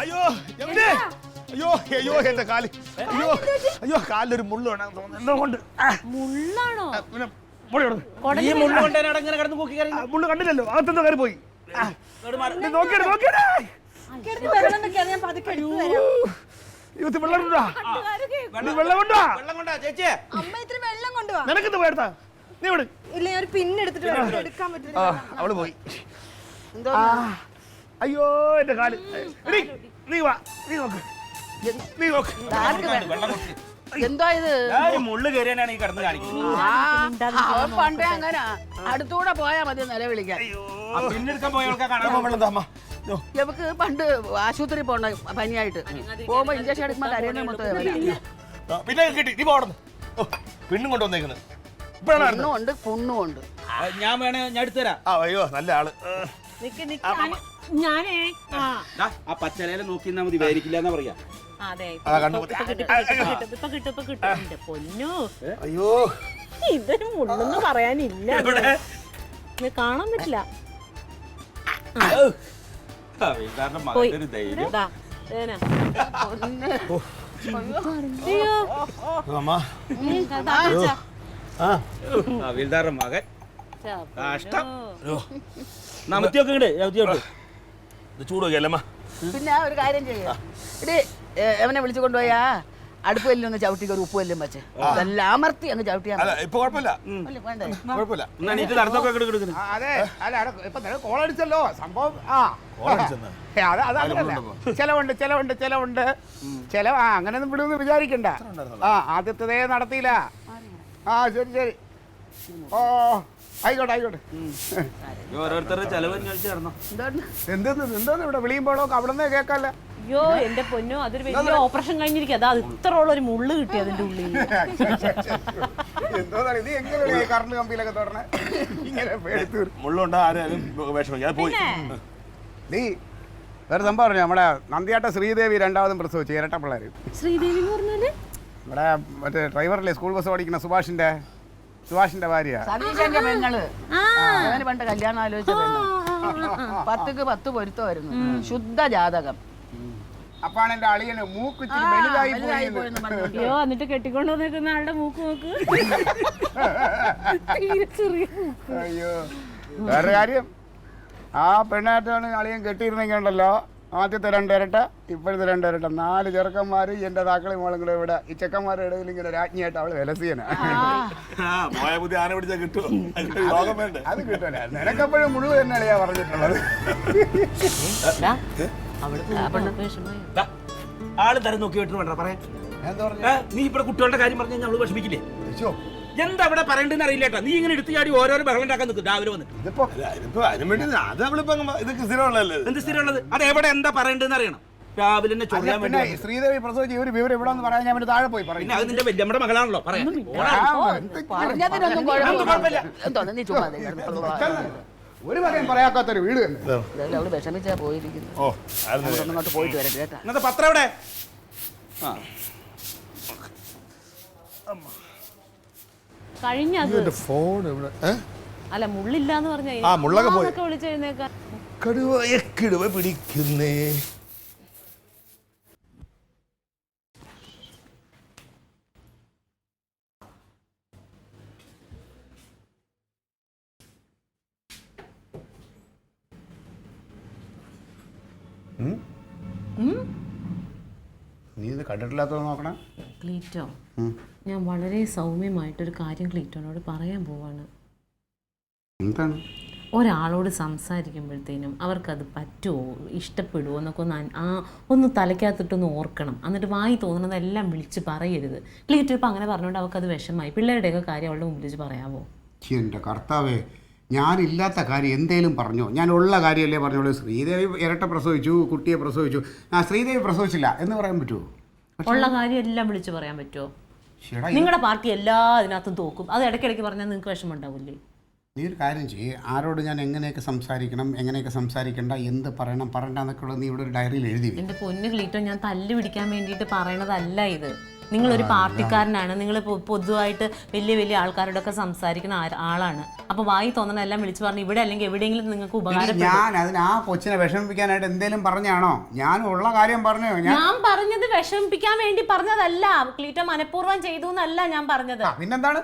അയ്യോ അയ്യോ അയ്യോ എന്റെ കാല് അയ്യോ അയ്യോ കാലിലൊരു മുള്ളു വേണം തോന്നുന്നു. മുള്ളാണോ? ഈ മുള്ളു മുള്ളു കണ്ടില്ലല്ലോ, അകത്തെന്തോ കയറി പോയി. നിനക്കെന്ത് പോയെടുത്താ നീ വിട്. അവള് പോയി. അയ്യോ എന്റെ കാല്. നീ വാ, നീ നോക്ക്, നീ നോക്ക്. എന്താ ഇത്? മുള്ളു കയറിയാണ് ഈ കിടന്ന് കാണിക്കുന്നത്. പണ്ടേ അങ്ങനെ അടുത്തൂടെ പോയാ മതി നിലവിളിക്കാൻ. പിന്നെടുക്കാൻ പോയവൾക്ക് ഇവക്ക് പണ്ട് ആശുപത്രി പോണ്ട പനിയായിട്ട് പോകുമ്പോ ഇഞ്ചക്ഷൻ എടുക്കുമ്പോ കരയുന്ന മൊത്തം പിന്നെ കിട്ടി. നീ പോടുന്നു പെണ്ണും കൊണ്ടുവന്നേക്കുന്നത്. പെണ്ണുണ്ട് പുണ്ണുണ്ട്. ഞാൻ വേണേ ഞാൻ എടുത്തുതരാം. അയ്യോ നല്ല ആള്. ഞാനേ ആ പച്ചലയില നോക്കിന്നാ മതി, വേരിക്കില്ല എന്നാ പറയാ. പൊന്നു അയ്യോ ഇതൊരു മുള്ളെന്ന് പറയാനില്ല, കാണാൻ പറ്റില്ല. മകൻ നമത്തിയൊക്കെ ചൂടൊക്കെയല്ലമ്മ. പിന്നെ ഒരു കാര്യം ചെയ്യാം, ഇടി എവനെ വിളിച്ചു കൊണ്ടുപോയാ അടുപ്പ് കല്ലിൽ ഒന്ന് ചവിട്ടിക്ക് ഒരു ഉപ്പ് കല്ലും വെച്ച് അതെല്ലാം അമർത്തി അങ്ങ് ചവിട്ടിയാ. ഇപ്പൊ കുഴപ്പമില്ല, കുഴപ്പമില്ല. അതെ അല്ല ഇപ്പൊ കോളടിച്ചല്ലോ സംഭവം. ചെലവുണ്ട് ചെലവുണ്ട് ചെലവുണ്ട് ചെലവ്. അങ്ങനെയൊന്നും വിടുമെന്ന് വിചാരിക്കണ്ട. ആദ്യത്തതേ നടത്തിയില്ല. ശരി ശരി. ആയിക്കോട്ടെ ആയിക്കോട്ടെ. ഓരോരുത്തരുടെ ചെലവ് എന്തോന്ന് ഇവിടെ വിളിയുമ്പോഴോ അവിടെ നിന്ന് കേൾക്കാല്ല. അയ്യോ എന്റെ പൊന്നോ, അതൊരു വലിയ ഓപ്പറേഷൻ കഴിഞ്ഞിരിക്കും. അതാ ഇത്ര ഉള്ള ഒരു മുള്ളു കിട്ടി അതിന്റെ ഉള്ളിൽ. എന്തോന്നാണ് ഇത്? എങ്ങനെയാണ് കറണ്ട് കമ്പിയിലൊക്കെ തുടരണേ? ഇങ്ങനെ മുള്ളുണ്ടോ ആരും വിഷമിക്കാതെ പോയി. നീ വേറെ സംഭവം പറഞ്ഞു, നമ്മുടെ നന്ദിയാട്ട ശ്രീദേവി രണ്ടാമതും പ്രസവിച്ചു ഇരട്ട പിള്ളേർ. ശ്രീദേവി എന്ന് പറഞ്ഞാല് നമ്മുടെ മറ്റേ ഡ്രൈവറിലെ സ്കൂൾ ബസ് ഓടിക്കുന്ന സുഭാഷിന്റെ ഭാര്യ. സതീശന്റെ പെങ്ങള് അവന് പണ്ട് കല്യാണം ആലോചിച്ച പെണ്ണ്. 10ക്ക് 10 പൊരുത്തമായിരുന്നു, ശുദ്ധ ജാതകം. അപ്പാണ് എന്റെ അളിയന് മൂക്ക് വലുതായി പോയി. അയ്യോ എന്നിട്ട് കെട്ടിക്കൊണ്ടു നിൽക്കുന്ന ആളുടെ മൂക്ക് നോക്ക്. അയ്യോ വേറെ കാര്യം, ആ പെണ്ണായിട്ടാണ് അളിയൻ കെട്ടിയിരുന്നെങ്കിൽ ഉണ്ടല്ലോ, ആദ്യത്തെ 2 ഇരട്ട, ഇപ്പോഴത്തെ 2 ഇരട്ട, 4 ചെറുക്കന്മാര് എന്റെ താക്കളി മോളും കൂടെ ഇവിടെ ഈ ചെക്കന്മാരുടെ ഇടയിൽ ഇങ്ങനെ രാജ്ഞിയായിട്ട് അവള് വിലസിയന. അത് കിട്ടൂല, നിനക്കെപ്പോഴും മുഴുവൻ തന്നെ അളിയാ പറഞ്ഞിട്ടുള്ളത്. ആള് തരം നോക്കി വേണ്ട പറയാ. നീ ഇവിടെ കുട്ടികളുടെ കാര്യം പറഞ്ഞു കഴിഞ്ഞാൽ അവള് വിഷമിക്കില്ലേ? എന്താ അവിടെ പറയണ്ടെന്ന് അറിയില്ലേട്ടാ. നീ ഇങ്ങനെ എടുത്തു ചാടി ഓരോരോ ബഹളം ഉണ്ടാക്കാൻ നിൽക്കും രാവിലെ വന്ന്. എന്ത് സ്ഥിരമുള്ളത്? അത് എവിടെ എന്താ പറയണ്ടെന്ന് അറിയണം. രാവിലെ തന്നെ ചൊല്ലാൻ വേണ്ടി ശ്രീദേവി പ്രസവിച്ച ഒരു വിവരം ഇവിടെ ഒന്ന് പറയാൻ ഞാൻ താഴെ പോയി പറയും. അത് നിന്റെ വല്യമ്മയുടെ മകളാണല്ലോ പറയാം. ഒരു മകൻ പറയാത്തൊരു വീട് തന്നെ. അവള് വിഷമിച്ചാ പോയിരിക്കുന്നു. പോയിട്ട് വരട്ടെ കേട്ടാ. ഇന്നത്തെ പത്രം എവിടെ? കഴിഞ്ഞത് അല്ല മുള്ളില്ലാന്ന് പറഞ്ഞൊക്കെ വിളിച്ചെഴുന്നേക്കാൻ. കടുവ പിടിക്കുന്നേ. നീ ഇത് കണ്ടിട്ടില്ലാത്തത് നോക്കണം. ക്ലീറ്റോ, ഞാൻ വളരെ സൗമ്യമായിട്ടൊരു കാര്യം ക്ലീറ്റോനോട് പറയാൻ പോവാണ്. എന്താണ്? ഒരാളോട് സംസാരിക്കുമ്പോഴത്തേനും അവർക്കത് പറ്റുമോ, ഇഷ്ടപ്പെടുമോ എന്നൊക്കെ ഒന്ന് തലയ്ക്കകത്തിട്ടൊന്ന് ഓർക്കണം. എന്നിട്ട് വായി തോന്നുന്നതെല്ലാം വിളിച്ച് പറയരുത്. ക്ലീറ്റോ ഇപ്പം അങ്ങനെ പറഞ്ഞുകൊണ്ട് അവർക്കത് വിഷമായി. പിള്ളേരുടെയൊക്കെ കാര്യം അവളുടെ മുമ്പിൽ വെച്ച് പറയാമോ? എൻ്റെ കർത്താവേ, ഞാനില്ലാത്ത കാര്യം എന്തേലും പറഞ്ഞോ? ഞാൻ ഉള്ള കാര്യമല്ലേ പറഞ്ഞോളൂ. ശ്രീദേവി ഇരട്ട പ്രസവിച്ചു, കുട്ടിയെ പ്രസവിച്ചു. ശ്രീദേവി പ്രസവിച്ചില്ല എന്ന് പറയാൻ പറ്റുമോ? ഉള്ള കാര്യം എല്ലാം വിളിച്ച് പറയാൻ പറ്റുമോ? നിങ്ങളുടെ പാർട്ടി എല്ലാ ഇതിനകത്തും തോക്കും. അത് ഇടയ്ക്കിടയ്ക്ക് പറഞ്ഞാൽ നിങ്ങൾക്ക് വിഷമം ഉണ്ടാവില്ലേ? നീ ഒരു കാര്യം ചെയ്യ്, ആരോട് ഞാൻ എങ്ങനെയൊക്കെ സംസാരിക്കണം, എങ്ങനെയൊക്കെ സംസാരിക്കണ്ട, എന്ത് പറയണം പറയണ്ട എന്നൊക്കെ ഉള്ളത് നീ ഇവിടെ ഒരു ഡയറിയിൽ എഴുതി. എൻ്റെ പൊന്ന് ക്ലീറ്റോ, ഞാൻ തല്ല് പിടിക്കാൻ വേണ്ടിയിട്ട് പറയണതല്ല ഇത്. നിങ്ങളൊരു പാർട്ടിക്കാരനാണ്, നിങ്ങൾ പൊതുവായിട്ട് വലിയ വലിയ ആൾക്കാരോടൊക്കെ സംസാരിക്കുന്ന ആളാണ്. അപ്പൊ വായി തോന്നണ എല്ലാം വിളിച്ചു പറഞ്ഞു ഇവിടെ അല്ലെങ്കിൽ എവിടെയെങ്കിലും നിങ്ങൾക്ക് ഉപകാരപ്പെടും. ഞാൻ അതിന് ആ കൊച്ചിനെ വിഷമിപ്പിക്കാനായിട്ട് എന്തെങ്കിലും പറഞ്ഞാണോ? ഞാൻ ഉള്ള കാര്യം പറഞ്ഞോ? ഞാൻ പറഞ്ഞത് വിഷമിപ്പിക്കാൻ വേണ്ടി പറഞ്ഞതല്ല, ക്ലീറ്റോ മനഃപൂർവ്വം ചെയ്തു എന്നല്ല ഞാൻ പറഞ്ഞത്. പിന്നെന്താണ്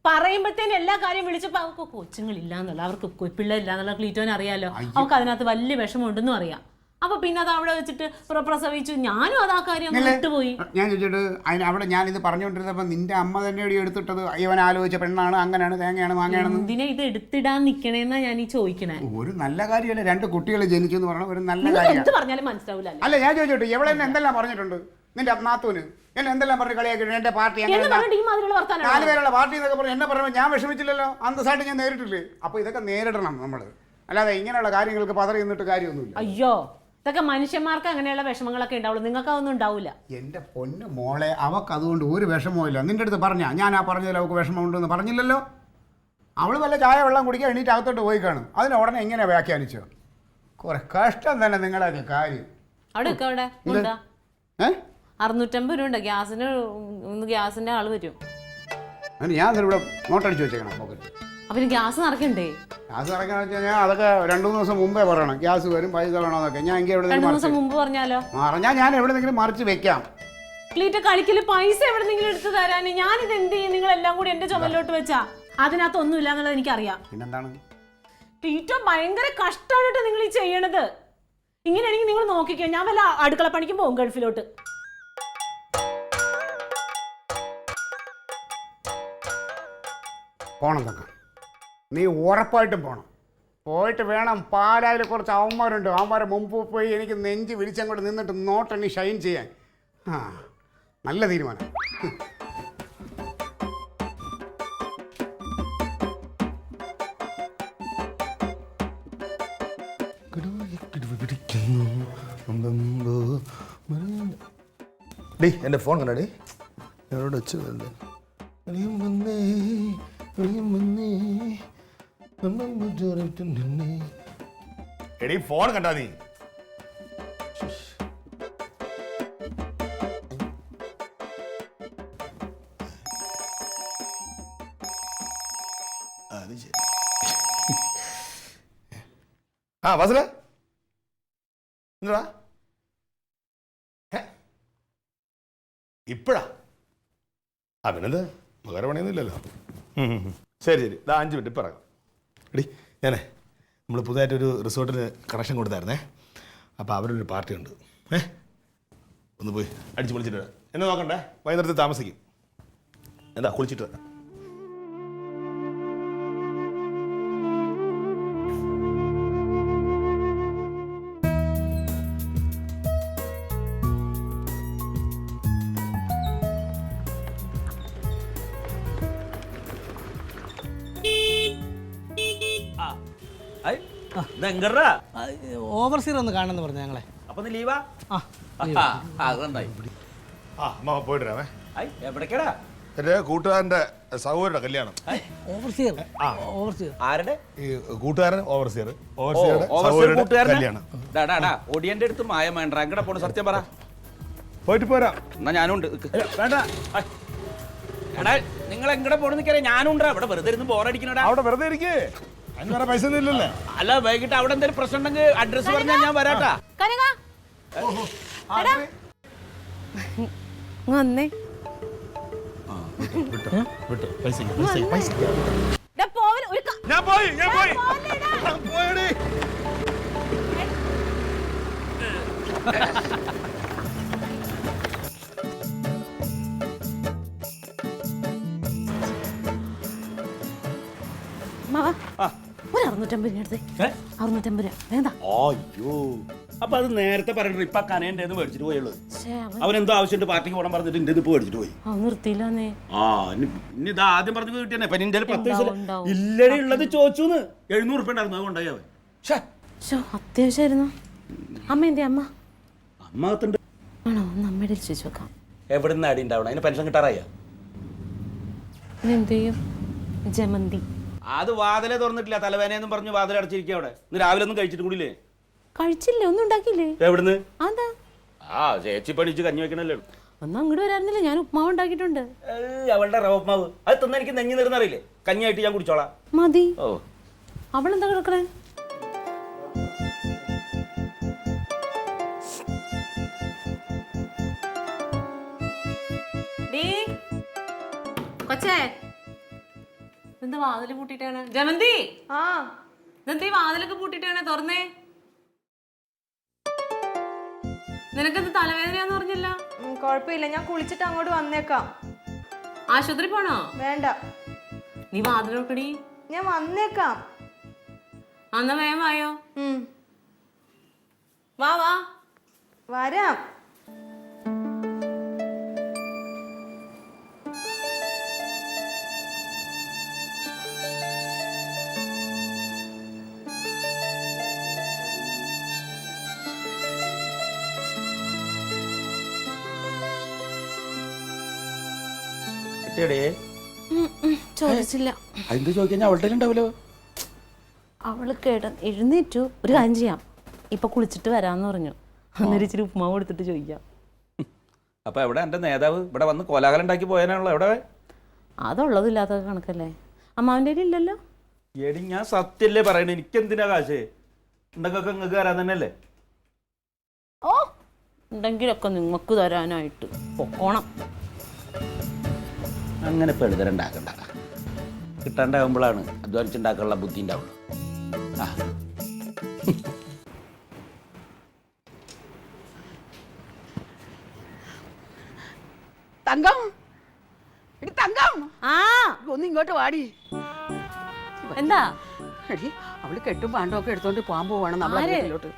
പറയുമ്പോഴത്തേനും എല്ലാ കാര്യം വിളിച്ചപ്പോ അവർക്ക് കൊച്ചുങ്ങളില്ല എന്നുള്ള, അവർക്ക് പിള്ളേരില്ല എന്നുള്ള ക്ലീറ്റോനെ അറിയാലോ. അവർക്ക് അതിനകത്ത് വലിയ വിഷമമുണ്ടെന്നും അറിയാം. അപ്പൊ പിന്നെ അത് അവിടെ വെച്ചിട്ട് പ്രസവിച്ചു. ഞാനും അത് ആ കാര്യം വിട്ടുപോയി. ഞാൻ ചോദിച്ചിട്ട് അവിടെ ഞാനിത് പറഞ്ഞുകൊണ്ടിരുന്നപ്പോ നിന്റെ അമ്മ തന്നെ എടുത്തിട്ടത് ഇവൻ ആലോചിച്ച പെണ്ണാണ്, അങ്ങനെയാണ്, തേങ്ങയാണ്, മാങ്ങയാണ്. എന്തിനാ ഇത് എടുത്തിടാൻ നിക്കണേന്നാ ഞാൻ ഈ ചോദിക്കണേ. ഒരു നല്ല കാര്യമല്ല, 2 കുട്ടികൾ ജനിച്ചു എന്ന് പറഞ്ഞ ഒരു നല്ല കാര്യം. എന്ത് പറഞ്ഞാലും മനസ്സിലാവില്ല. അല്ല ഞാൻ ചോദിച്ചോട്ടെ, എവിടെ എന്നെ എന്തെല്ലാം പറഞ്ഞിട്ടുണ്ട്? നിന്റെ നാത്തൂന് എന്നെ എന്തെല്ലാം പറഞ്ഞ് കളിയാക്കി? എന്റെ പാർട്ടി 4 പേരുള്ള പാർട്ടി എന്നൊക്കെ പറഞ്ഞു എന്നെ പറയുമ്പോൾ ഞാൻ വിഷമിച്ചില്ലല്ലോ, അന്തസ്സായിട്ട് ഞാൻ നേരിട്ടില്ലേ. അപ്പൊ ഇതൊക്കെ നേരിടണം നമ്മൾ, അല്ലാതെ ഇങ്ങനെയുള്ള കാര്യങ്ങൾക്ക് പതറി നിന്നിട്ട് കാര്യമൊന്നുമില്ല. അയ്യോ, ഇതൊക്കെ മനുഷ്യന്മാർക്ക് അങ്ങനെയുള്ള വിഷമങ്ങളൊക്കെ ഉണ്ടാവുള്ളൂ, നിങ്ങൾക്ക് അതൊന്നും ഉണ്ടാവില്ല. എന്റെ പൊന്നു മോളെ, അവക്ക് അതുകൊണ്ട് ഒരു വിഷമവും ഇല്ല. നിന്റെ അടുത്ത് പറഞ്ഞാ ഞാൻ ആ പറഞ്ഞതിൽ അവൾക്ക് വിഷമമുണ്ടെന്ന് പറഞ്ഞില്ലല്ലോ. അവള് വല്ല ചായ വെള്ളം കുടിക്കാൻ എണീറ്റ് അകത്തോട്ട് പോയി കാണും. അതിന് ഉടനെ എങ്ങനെ വ്യാഖ്യാനിച്ചോ? കുറെ കഷ്ടം തന്നെ നിങ്ങളൊക്കെ കാര്യം. അവിടെ അവിടെ 650 രൂപ ഉണ്ട് ഗ്യാസിന്. ഗ്യാസിന്റെ ആള് വരും. ഞാൻ ഇവിടെ നോട്ടടിച്ച് വെച്ചേക്കണം പോക്കറ്റ്. അപ്പൊ ഗ്യാസ് നിറയ്ക്കണ്ടേ? ഗ്യാസ് നിറയ്ക്കാന്ന് വെച്ച് കഴിഞ്ഞാൽ അതൊക്കെ 2-3 ദിവസം മുമ്പേ പറയണം. ഗ്യാസ് വരും, പൈസ വേണമെന്നൊക്കെ. ഞാൻ എങ്കിൽ എവിടെ 2 ദിവസം മുമ്പ് പറഞ്ഞാലോ? ഞാൻ എവിടെന്നെങ്കിലും മറിച്ച് വെക്കാം. ക്ലീറ്റ കളിക്കല് പൈസ എവിടെന്നെങ്കിലും എടുത്തു തരാന് ഞാനിത് എന്ത് ചെയ്യും? നിങ്ങൾ എല്ലാം കൂടി എന്റെ ചുമലിലോട്ട് വെച്ചാ അതിനകത്ത് ഒന്നും ഇല്ല എന്നുള്ളത് എനിക്കറിയാം. പിന്നെന്താണ് ക്ലീറ്റ, ഭയങ്കര കഷ്ടമാണ് നിങ്ങൾ ഈ ചെയ്യണത്. ഇങ്ങനെയാണെങ്കിൽ നിങ്ങൾ നോക്കിക്കോ, ഞാൻ വല്ല അടുക്കള പണിക്കും പോകും ഗൾഫിലോട്ട്. പോണം തന്നെ, നീ ഉറപ്പായിട്ടും പോണം. പോയിട്ട് വേണം. പാലായിൽ കുറച്ച് അവന്മാരുണ്ട്, അവന്മാരെ മുമ്പ് പോയി എനിക്ക് നെഞ്ച് വിരിച്ചങ്ങോട്ട് നിന്നിട്ട് നോട്ടെണ്ണി ഷൈൻ ചെയ്യാൻ. നല്ല തീരുമാനം. ഡേ എൻ്റെ ഫോൺ കണ്ടേ, എന്നോട് വെച്ചതല്ലേ. എടീ ഫോൺ കണ്ടാ നീ? അത് ശരി. ആ വാസല എന്താ ഇപ്പഴാ? ആ പിന്നെന്താ, വേറെ പണിയൊന്നുമില്ലല്ലോ. ശരി ശരി, ഇതാ 5 മിനിറ്റ് ഇപ്പം ഇറങ്ങാം. എടി ഞാനേ നമ്മൾ പുതുതായിട്ടൊരു റിസോർട്ടിന് കണക്ഷൻ കൊടുത്തായിരുന്നേ. അപ്പോൾ അവരൊരു പാർട്ടി ഉണ്ട്. ഒന്ന് പോയി അടിച്ച് പൊളിച്ചിട്ട് വരാം. എന്നെ നോക്കണ്ടേ, വൈകുന്നേരത്ത് താമസിക്കും. എന്താ കുളിച്ചിട്ട് വരാം. ഓവർസീർ ഒന്ന് കാണണമെന്ന് പറഞ്ഞു ഞങ്ങളെ. അപ്പൊ ലീവാ? പോയിട്ട് വരാമേ. എവിടേക്കടാ? എൻ്റെ കൂട്ടുകാരൻ്റെ സഹോദരന്റെ കല്യാണം. ഓവർസീർ ആരുടെ? ഈ കൂട്ടുകാരൻ ഓവർസിയർ. ഓവർസിയർ കല്യാണം. ഒടിയന്റെ അടുത്ത് മായം വേണ്ട. എങ്ങടെ പോണു? സത്യം പറ. പോയിട്ട് പോരാ. എന്നാ ഞാനുണ്ട്. വേണ്ട, എടാ നിങ്ങൾ എങ്ങടെ പോണെന്ന് നിൽക്കാറിയ ഞാനുണ്ടാ. ഇവിടെ വെറുതെ ഇരുന്ന് ബോറടിക്കണടാ. അവിടെ വെറുതെ ഇരിക്കേ, അതിന് വേറെ പൈസ ഒന്നും ഇല്ലല്ലേ. അല്ല വൈകിട്ട് അവിടെ എന്തെങ്കിലും പ്രശ്നം ഉണ്ടെങ്കിൽ അഡ്രസ് പറഞ്ഞാൽ ഞാൻ വരാട്ടാ. വന്നേ ഞാൻ പോയി പോയടി. ഒരു 650 രൂപ എടുത്തേ. 650 രൂപ വേണ്ട. അയ്യോ, അപ്പൊ അത് നേരത്തെ പറഞ്ഞിട്ട് ഇപ്പൊ കനേണ്ടെന്ന് മേടിച്ചിട്ട് പോയുള്ളൂ. അവനെന്തോ ആവശ്യമുണ്ട് പാർട്ടിക്ക് പോകണം പറഞ്ഞിട്ട് എന്റെ ഇപ്പൊ മേടിച്ചിട്ട് പോയി. നിർത്തിയില്ലേ? ഇനി ഇത് ആദ്യം പറഞ്ഞു കിട്ടിയെന്നെ. ഇപ്പൊ നിന്റെ 10 പൈസ ഇല്ലടി ഉള്ളത് ചോദിച്ചു. 700 ഉറുപ്പ ഉണ്ടായിരുന്നു, അതുകൊണ്ടായി അവൻ. അത്യാവശ്യമായിരുന്നു. അമ്മ എന്തേ? അമ്മ അമ്മത്തുണ്ട്. ആണോ? ഒന്ന് അമ്മയുടെ ചോദിച്ചു നോക്കാം. എവിടെ നിന്ന് അടി ഉണ്ടാവണം? അതിന് പെൻഷൻ കിട്ടാറായ എന്ത് ചെയ്യും? ജമന്തി. അത് വാതിലെ തുറന്നിട്ടില്ല, തലവേനയെന്നും പറഞ്ഞു വാതിൽ അടച്ചിരിക്കുക അവിടെ. ഇന്ന് രാവിലെ ഒന്നും കഴിച്ചിട്ട് കൂടിയില്ലേ? കഴിച്ചില്ലേ? ഒന്നും ഉണ്ടാക്കിയില്ലേ? എവിടുന്ന്? അതാ ചേച്ചി പണിച്ച് കഞ്ഞി വെക്കണല്ലേ. ഒന്നും അങ്ങോട്ട് വരാറുന്നില്ല, ഞാൻ ഉപ്മാവ് ഉണ്ടാക്കിയിട്ടുണ്ട്. അവളുടെ റവ ഉപ്മാവ് അത് തിന്ന എനിക്ക് നെഞ്ഞു നിർന്നറിയില്ലേ, കഞ്ഞിയായിട്ട് ഞാൻ കുടിച്ചോളാം. മതി. ഓ അവളെന്താ കിടക്കണേ? കൊച്ചേ, എന്താ വാതില് പൂട്ടിട്ടാണ്? ജമന്തി, ഇതെന്താ വാതിലൊക്കെ പൂട്ടിട്ടാണ്? തുറന്നേ. നിനക്കെന്ത് തലവേദനയാന്ന് പറഞ്ഞില്ല? കുഴപ്പമില്ല, ഞാൻ കുളിച്ചിട്ട് അങ്ങോട്ട് വന്നേക്കാം. ആശുപത്രി പോണോ? വേണ്ട, നീ വാതിലോക്കടി. ഞാൻ വന്നേക്കാം. അന്നാ വേഗം വായോ. വാ വാ. വരാം. ചോദിച്ചില്ല. അതെന്ത് ചോദിക്കാൻ അവളുടെ ഉണ്ടാവല്ലോ. അവള് എഴുന്നേറ്റു. ഒരു കാര്യം ചെയ്യാം, ഇപ്പൊ കുളിച്ചിട്ട് വരാന്ന് പറഞ്ഞു. അന്നേരം ഇച്ചിരി ഉപ്മാവ് കൊടുത്തിട്ട് ചോദിക്കാം. അപ്പൊ എവിടെ എന്റെ നേതാവ്? ഇവിടെ വന്ന് കോലാഹലം ഉണ്ടാക്കി പോയാനാണല്ലോ. എവിടെ? അതുള്ളതില്ലാത്ത കണക്കല്ലേ. അമ്മാവിൻ്റെ കയ്യിൽ ഇല്ലല്ലോ. എടി ഞാൻ സത്യല്ലേ പറയണേ, എനിക്കെന്തിനാ കാശ്? ഉണ്ടെങ്കിൽ നിങ്ങൾക്ക് തരാൻ തന്നെയല്ലേ. ഓ, ഉണ്ടെങ്കിലൊക്കെ നിങ്ങൾക്ക് തരാനായിട്ട് പൊക്കോണം. അങ്ങനെ ഇപ്പൊ എഴുതലുണ്ടാക്കണ്ട, കിട്ടാണ്ടാകുമ്പോഴാണ് അധ്വാനിച്ചുണ്ടാക്കാനുള്ള ബുദ്ധി ഉണ്ടാവുള്ളൂ. ആ തങ്കം, എടി തങ്കം, ആ ഒന്ന് ഇങ്ങോട്ട് വാടി. എന്താ? എടി അവള് കെട്ടും പാണ്ടൊക്കെ എടുത്തോണ്ട് പോകാൻ പോവാണ് നമ്മളെ വീട്ടിലോട്ട്.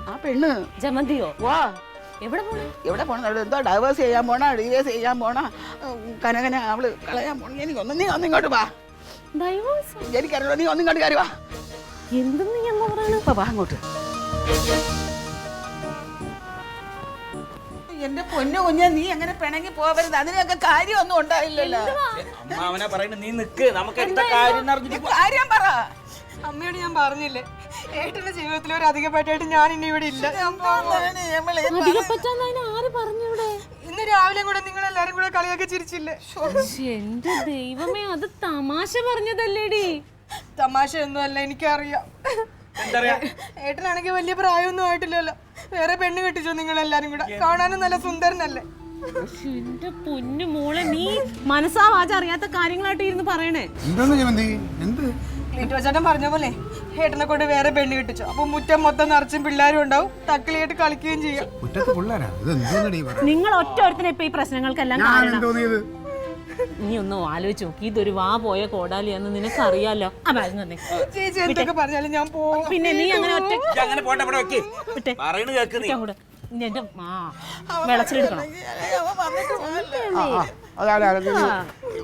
ആ പെണ്ണ് ജമന്തിയോ? വാ. എവിടെ പോണേ? എവിടെ പോണ? എന്തോ ഡൈവേഴ്സ് ചെയ്യാൻ പോണ, ഡിവേഴ്സ് ചെയ്യാൻ പോണ, കനകനെ അവള് കളയാൻ പോണ. നീ ഒന്നിങ്ങോട്ട് വാ. എനിക്കറിയോ, നീ ഒന്നിങ്ങോട്ട് കയറി വാ. എന്തെന്ന് ഞാൻ പറയണ? വാ അങ്ങോട്ട്. എന്റെ പൊന്നു കുഞ്ഞ, നീ അങ്ങനെ പിണങ്ങി പോവരുത്. അതിനൊക്കെ കാര്യമൊന്നും ഉണ്ടായില്ലല്ലോ. അമ്മാവനെ പറയുന്നത് നീ നിക്ക്, നമുക്ക് എന്താ കാര്യം അറിഞ്ഞിട്ട് കാര്യം പറ. അമ്മയോട് ഞാൻ പറഞ്ഞില്ലേ, ഏട്ടന്റെ ജീവിതത്തിൽ ഒരു അധികപ്പെട്ടായിട്ട് ഞാൻ ഇനി ഇവിടെ ഇല്ല. ആര് പറഞ്ഞൂടെ? ഇന്ന് രാവിലെ കൂടെ നിങ്ങൾ എല്ലാരും കൂടെ കളിയൊക്കെ ചിരിച്ചില്ലേ? എന്റെ ദൈവമേ, അത് തമാശ പറഞ്ഞതല്ലേടി. തമാശ ഒന്നും അല്ല, എനിക്കറിയാം. ഏട്ടനാണെങ്കിൽ വലിയ പ്രായമൊന്നും ആയിട്ടില്ലല്ലോ. വേറെ പെണ്ണ് കെട്ടിച്ചോ നിങ്ങൾ എല്ലാരും കൂടെ? കാണാനും നല്ല സുന്ദരനല്ലേ? എന്റെ പൊന്നു മോളെ, നീ മനസ്സാ വാച അറിയാത്ത കാര്യങ്ങളായിട്ട് ഇരുന്ന് പറയണേ. ക്ലീറ്റോ ചേട്ടൻ പറഞ്ഞ പോലെ ഏട്ടനെ കൊണ്ട് വേറെ പെണ്ണ് കെട്ടിച്ചോ. അപ്പൊ മുറ്റം മൊത്തം നിറച്ചും പിള്ളേരും ഉണ്ടാവും, തക്കിളിയായിട്ട് കളിക്കുകയും ചെയ്യാം. നിങ്ങൾ ഒറ്റ ഒരുത്തിനെ ഇപ്പൊ ഈ പ്രശ്നങ്ങൾക്കെല്ലാം കാരണം. നീ ഒന്ന് ആലോചിച്ച് നോക്കി, ഇതൊരു വാ പോയ കോടാലിയാന്ന് നിനക്കറിയാലോ. ചേച്ചി എന്തൊക്കെ പറഞ്ഞാലും ഞാൻ പോവും. പിന്നെ നീ അങ്ങനെ ഒറ്റ വെളച്ചിലെടുക്കണം.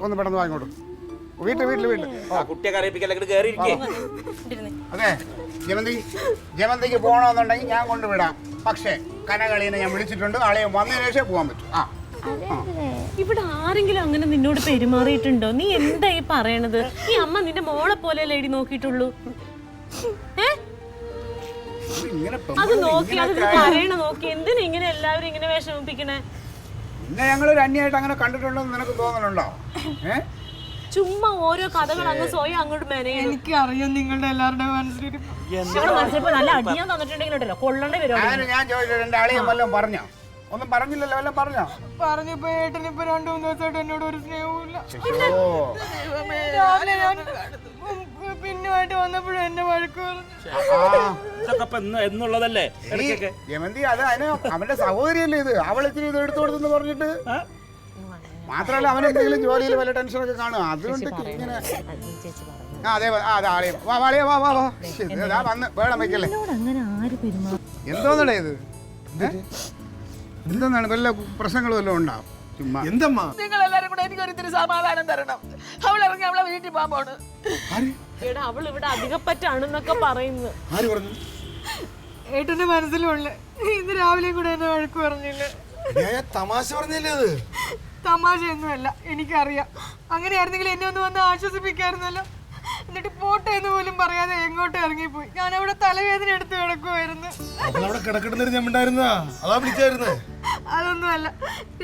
ഒന്ന് പെട്ടെന്ന് വാങ്ങിക്കോട്ടു. വീട്ടിൽ കുട്ടിയെ കറിയിപ്പിക്കല്ലേ കയറിയിരിക്കേ. അതെ, ജമന്തിക്ക് പോകണമെന്നുണ്ടെങ്കിൽ ഞാൻ കൊണ്ടുവിടാം. പക്ഷേ കനകളീനെ ഞാൻ വിളിച്ചിട്ടുണ്ട്. ആളെ വന്നതിന് ശേഷം പോകാൻ പറ്റും. ഇവിടെ ആരെങ്കിലും അങ്ങനെ നിന്നോട് പെരുമാറിയിട്ടുണ്ടോ? നീ എന്താ ഈ പറയണത്? ഈ അമ്മ നിന്റെ മോളെ പോലെ ലേഡി നോക്കിയിട്ടുള്ളൂ. അത് നോക്കി, അത് പറയണ നോക്കി, എന്തിനാ ഇങ്ങനെ എല്ലാവരും ഇങ്ങനെ വിഷമിപ്പിക്കണേ? പിന്നെ ഞങ്ങളൊരു അന്യായിട്ട് അങ്ങനെ കണ്ടിട്ടുണ്ടെന്ന് നിനക്ക് തോന്നലുണ്ടോ? ചുമ്മാ ഓരോ കഥകൾ അങ്ങ് സ്വയം അങ്ങോട്ട് മെനയും. എനിക്കറിയാം നിങ്ങളുടെ എല്ലാവരുടെ മനസ്സിൽ നല്ല അടിയാൻ തന്നിട്ടുണ്ടെങ്കിലോ കൊള്ളേണ്ട വരും. ഞാൻ ചോദിച്ചിട്ട് എന്റെ ആളിയെ വല്ലതും പറഞ്ഞോ? ഒന്നും പറഞ്ഞില്ലല്ലോ. വല്ലതും പറഞ്ഞോ? പറഞ്ഞപ്പോ ഏട്ടനിപ്പോ 2-3 ദിവസമായിട്ട് എന്നോട് ഒരു സ്നേഹവും ഇല്ല. രാവിലെ ഞാൻ പിന്നുമായിട്ട് വന്നപ്പോഴും എന്നെ വഴക്ക് എന്നുള്ളതല്ലേ ജമന്തി. അത് അതിന് അവന്റെ സഹോദരിയല്ലേ ഇത്. അവളിച്ചിരി ഇത് എടുത്തു കൊടുത്തെന്ന് പറഞ്ഞിട്ട് മാത്രമല്ല അവനെന്തെങ്കിലും ജോലിയിൽ വല്ല ടെൻഷനൊക്കെ കാണുക. അതുകൊണ്ട് ഇങ്ങനെ അതെ ആളിയെ വന്ന് വേണം വയ്ക്കല്ലേ. എന്തോന്നടേ ഇത്? എന്താണ് വല്ല പ്രശ്നങ്ങളും വല്ലതും ഉണ്ടാവും? ചുമ്മാ എന്തമ്മാ നിങ്ങൾ എല്ലാരും കൂടെ എനിക്കൊരിത്തിരി സമാധാനം തരണം. അവളിറങ്ങി അവളെ വീട്ടിൽ പോകാൻ പോണ്. അവൾ ഇവിടെ അധികപ്പറ്റാണെന്നൊക്കെ പറയുന്നു. ആര് പറഞ്ഞു? ഏട്ടന്റെ മനസ്സിലുള്ള ഇന്ന് രാവിലെ കൂടെ എന്നെ വഴക്ക് പറഞ്ഞില്ല. തമാശ പറഞ്ഞല്ലേ അത്? തമാശയൊന്നുമല്ല, എനിക്കറിയാം. അങ്ങനെയായിരുന്നെങ്കിൽ എന്നെ ഒന്ന് വന്ന് ആശ്വസിപ്പിക്കായിരുന്നല്ലോ. എന്നിട്ട് പോട്ടെ എന്ന് പോലും പറയാതെ എങ്ങോട്ട് ഇറങ്ങിപ്പോയി. ഞാൻ അവിടെ തലവേദന എടുത്ത് കിടക്കുമായിരുന്നു. അവിടെ കിടക്കട്ടെന്ന് ഞാൻ ഉണ്ടായിരുന്ന അതാ വിളിച്ചായിരുന്നേ. അതൊന്നുമല്ല,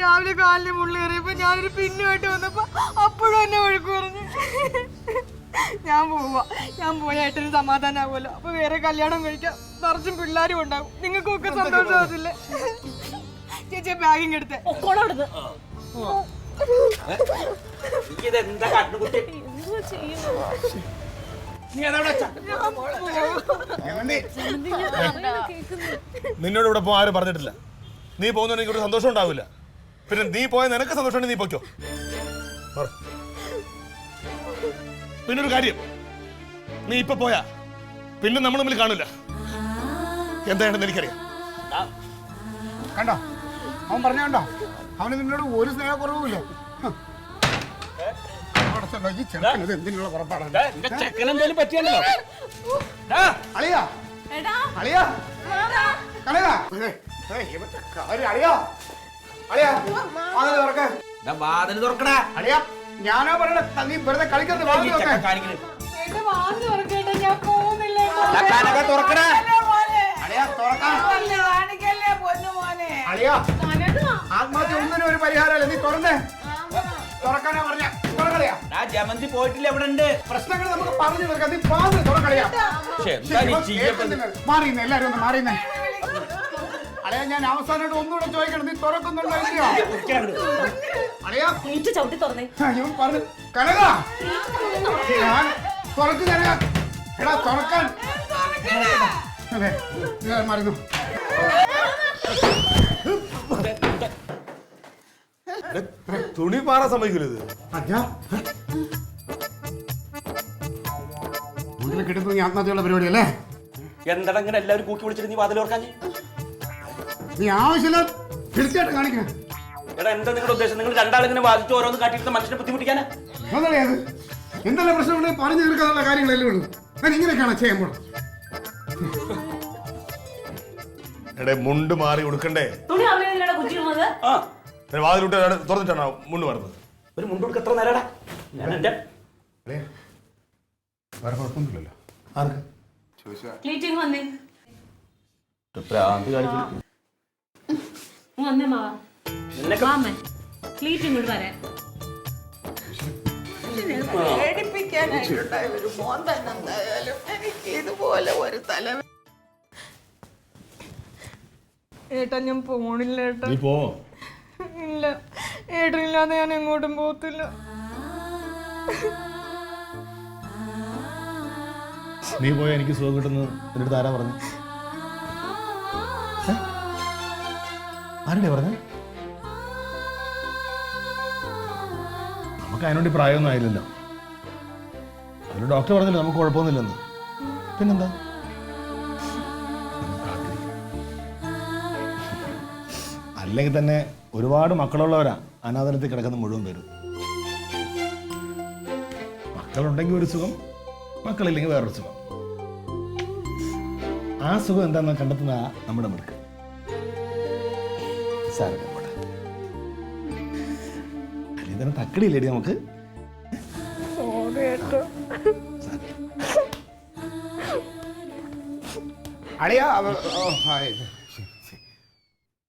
രാവിലെ കാലിന് മുള്ളി കയറിയപ്പോ ഞാനൊരു പിന്നുമായിട്ട് വന്നപ്പോ അപ്പോഴും എന്നെ വഴക്ക് പറഞ്ഞു. ഞാൻ പോയ ഏട്ടന് സമാധാനാവുമല്ലോ. അപ്പൊ വേറെ കല്യാണം കഴിക്കാം, നിറച്ചും പിള്ളേരും ഉണ്ടാവും, നിങ്ങൾക്കൊക്കെ സന്തോഷമാവത്തില്ലേ? ചേച്ചി ബാഗിങ് എടുത്തേ. നിന്നോട് ഇവിടെ പോ ആരും പറഞ്ഞിട്ടില്ല. നീ പോകുന്ന എനിക്കൊരു സന്തോഷം ഉണ്ടാവില്ല. പിന്നെ നീ പോയ നിനക്ക് സന്തോഷം, നീ പോയ്ക്കോ. പിന്നൊരു കാര്യം, നീ ഇപ്പൊ പോയാ പിന്നെ നമ്മൾ തമ്മിൽ കാണില്ല. എന്താണെന്ന് എനിക്കറിയാം. കണ്ടോ അവൻ പറഞ്ഞോ, അവന് നിന്നോട് ഒരു സ്നേഹക്കുറവുമില്ല. ഈ ചെറുക്കനത് എന്തിനുള്ള പുറപ്പാടാണ്? ചെക്കനെന്തേലും പറ്റിയല്ലോ. അളിയാ അളിയാ കളയാ അളിയാ അളിയാ വാതിൽ തുറക്കടാ. അളിയാ ഞാനാ പറയണ, നീ വെറുതെ കളിക്കുന്നത്. വാതിൽ തുറക്കാൻ. ഞാൻ പോകുന്നില്ല. തുറക്കടാ. അളിയാ തുറക്കാൻ. അളിയാ ആത്മഹത്യ ഒന്നിനും ഒരു പരിഹാരമല്ല. നീ തുറന്നേ. തുറക്കാനാ പറഞ്ഞ തുറക്കളിയാ. ജമന്തി പോയിട്ടില്ല, എവിടെ ഉണ്ട്? പ്രശ്നങ്ങൾ നമുക്ക് പറഞ്ഞു തീർക്കാം. നീ പാന്ന് തുറക്കളിയാ. മാറിയുന്നേ, എല്ലാരും ഒന്ന് മാറിയുന്നേ. അളിയാ ഞാൻ അവസാനമായിട്ട് ഒന്നുകൂടെ ചോദിക്കണം, നീ തുറക്കുന്നുണ്ടോ ഇല്ലയോ? അളിയാ ചവിട്ടി തുറന്നേ. ഇവൻ പറഞ്ഞു കനക ഞാൻ തുറക്ക് കനക. എടാ തുറക്കാൻ. അതെ മറന്നു. തുണി മാറാൻ സമ്മതിക്കരുത്. വീട്ടിൽ കിട്ടുന്ന ഈ ആത്മഹത്യയുള്ള പരിപാടിയല്ലേ? എന്താണ് ഇങ്ങനെ എല്ലാവരും കൂക്കി വിളിച്ചിട്ട് നീ വാതിൽ തുറക്കാൻ? നീ ആവശ്യമില്ല തീർച്ചയായിട്ടും കാണിക്കണം. എടാ എന്താ നിങ്ങളുടെ ഉദ്ദേശം? നിങ്ങൾ രണ്ടാളിങ്ങനെ വാദിച്ച് ഓരോന്ന് കാട്ടിയിട്ട് മനുഷ്യനെ ബുദ്ധിമുട്ടിക്കാനാ? അതല്ലേ അത്? എന്തെല്ലാം പ്രശ്നമുണ്ടെങ്കിൽ പറഞ്ഞു തീർക്കാനുള്ള കാര്യങ്ങളല്ലേ ഉള്ളൂ. ഞാൻ ഇങ്ങനെയൊക്കെയാണ് ചെയ്യാൻ പോണം. എടേ മുണ്ട് മാറി ഉടുക്കണ്ടേ? തുണി അമ്മ കുറ്റിയിരുന്നത്. ആ വാതിലോട്ട് തുറന്നിട്ടാണോ മുണ്ട് മാറുന്നത്? ഒരു മുണ്ടോടുക്ക് എത്ര നേരടാ? ഞാൻ എന്റെ വേറെ കുഴപ്പമൊന്നുമില്ലല്ലോ. ആർക്ക് ക്ലീറ്റിംഗ് വന്നേ. ഭ്രാന്ത് കാണിക്കുന്നു. വന്നേ മാവാ. മാമേ ക്ലീറ്റിംഗ് കൂടി വരാൻ. പേടിപ്പിക്കാനായിട്ടുണ്ടായ ഒരു മോൻ തന്നെ എന്തായാലും എനിക്ക് ഇതുപോലെ ഒരു തല. ഏട്ടാ ഞാൻ പോണില്ല ഏട്ടാ. നീ പോ. ഇല്ല, ഏട്ടനില്ലാതെ ഞാൻ എങ്ങോട്ടും പോകത്തില്ല. നീ പോയാൽ എനിക്ക് സുഖം കിട്ടുന്നു എന്നിട്ട് ആരാ പറഞ്ഞു? ആരുടെ പറഞ്ഞു? നമുക്ക് അതിനുവേണ്ടി പ്രായമൊന്നും ആയില്ലല്ലോ. അതിന് ഡോക്ടർ പറഞ്ഞില്ല നമുക്ക് കുഴപ്പമൊന്നുമില്ലെന്ന്. പിന്നെന്താ? അല്ലെങ്കിൽ തന്നെ ഒരുപാട് മക്കളുള്ളവരാ അനാഥലത്തിൽ കിടക്കുന്ന മുഴുവൻ പേരും. മക്കളുണ്ടെങ്കിൽ ഒരു സുഖം, മക്കളില്ലെങ്കിൽ വേറൊരു സുഖം. ആ സുഖം എന്താണെന്ന് കണ്ടെത്തുന്ന നമ്മുടെ മിടുക്ക്. സാരമില്ല, അല്ലെങ്കിൽ തന്നെ തക്കടിയില്ലേടി നമുക്ക്. അളിയാ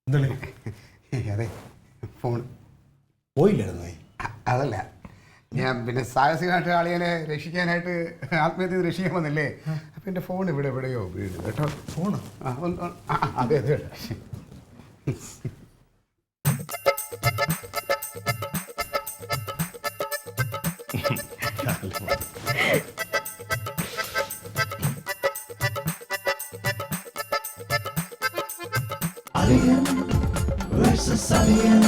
എന്തല്ലേ അതെ ഫോൺ പോയില്ലായിരുന്നു. അതല്ല, ഞാൻ പിന്നെ സാഹസികമായിട്ട് അളിയനെ രക്ഷിക്കാനായിട്ട് ആത്മഹത്യ രക്ഷിക്കാൻ വന്നില്ലേ. അപ്പം എൻ്റെ ഫോൺ ഇവിടെ എവിടെയോ വീട് കേട്ടോ. ഫോണ് അതെ അതെ. Alien versus Alien.